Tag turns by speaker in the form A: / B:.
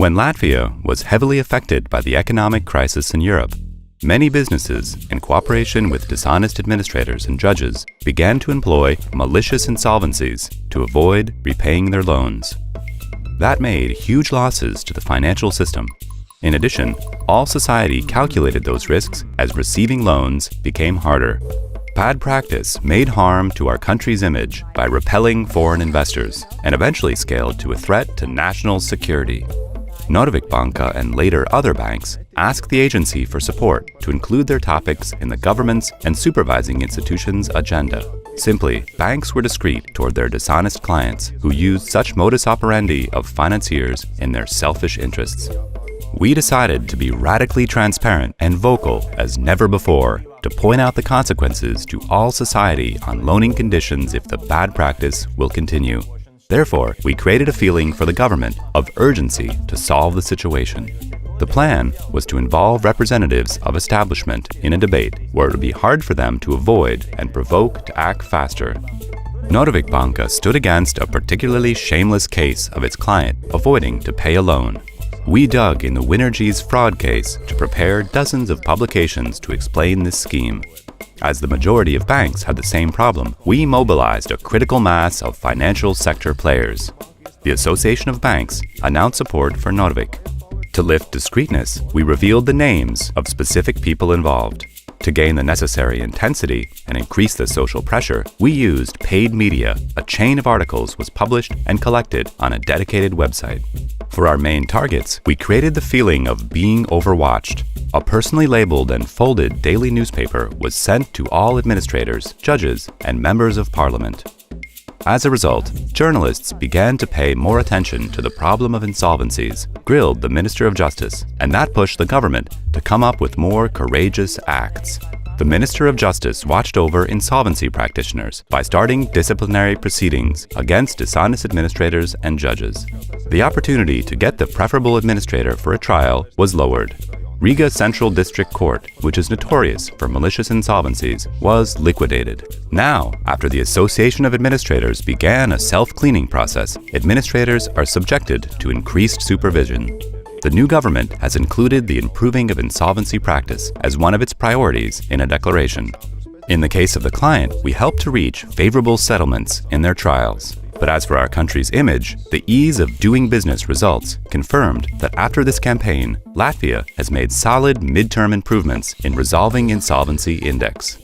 A: When Latvia was heavily affected by the economic crisis in Europe, many businesses, in cooperation with dishonest administrators and judges, began to employ malicious insolvencies to avoid repaying their loans. That made huge losses to the financial system. In addition, all society calculated those risks as receiving loans became harder. Bad practice made harm to our country's image by repelling foreign investors and eventually scaled to a threat to national security. Norvik Banka and later other banks asked the agency for support to include their topics in the government's and supervising institutions' agenda. Simply, banks were discreet toward their dishonest clients who used such modus operandi of financiers in their selfish interests. We decided to be radically transparent and vocal as never before to point out the consequences to all society on loaning conditions if the bad practice will continue. Therefore, we created a feeling for the government of urgency to solve the situation. The plan was to involve representatives of establishment in a debate where it would be hard for them to avoid and provoke to act faster. Norvik Banka stood against a particularly shameless case of its client avoiding to pay a loan. We dug in the Winergy's fraud case to prepare dozens of publications to explain this scheme. As the majority of banks had the same problem, we mobilized a critical mass of financial sector players. The Association of Banks announced support for Norvik. To lift discreetness, we revealed the names of specific people involved. To gain the necessary intensity and increase the social pressure, we used paid media. A chain of articles was published and collected on a dedicated website. For our main targets, we created the feeling of being overwatched. A personally labeled and folded daily newspaper was sent to all administrators, judges, and members of parliament. As a result, journalists began to pay more attention to the problem of insolvencies, grilled the Minister of Justice, and that pushed the government to come up with more courageous acts. The Minister of Justice watched over insolvency practitioners by starting disciplinary proceedings against dishonest administrators and judges. The opportunity to get the preferable administrator for a trial was lowered. Riga Central District Court, which is notorious for malicious insolvencies, was liquidated. Now, after the Association of Administrators began a self-cleaning process, administrators are subjected to increased supervision. The new government has included the improving of insolvency practice as one of its priorities in a declaration. In the case of the client, we help to reach favorable settlements in their trials. But as for our country's image, the ease of doing business results confirmed that after this campaign, Latvia has made solid midterm improvements in resolving insolvency index.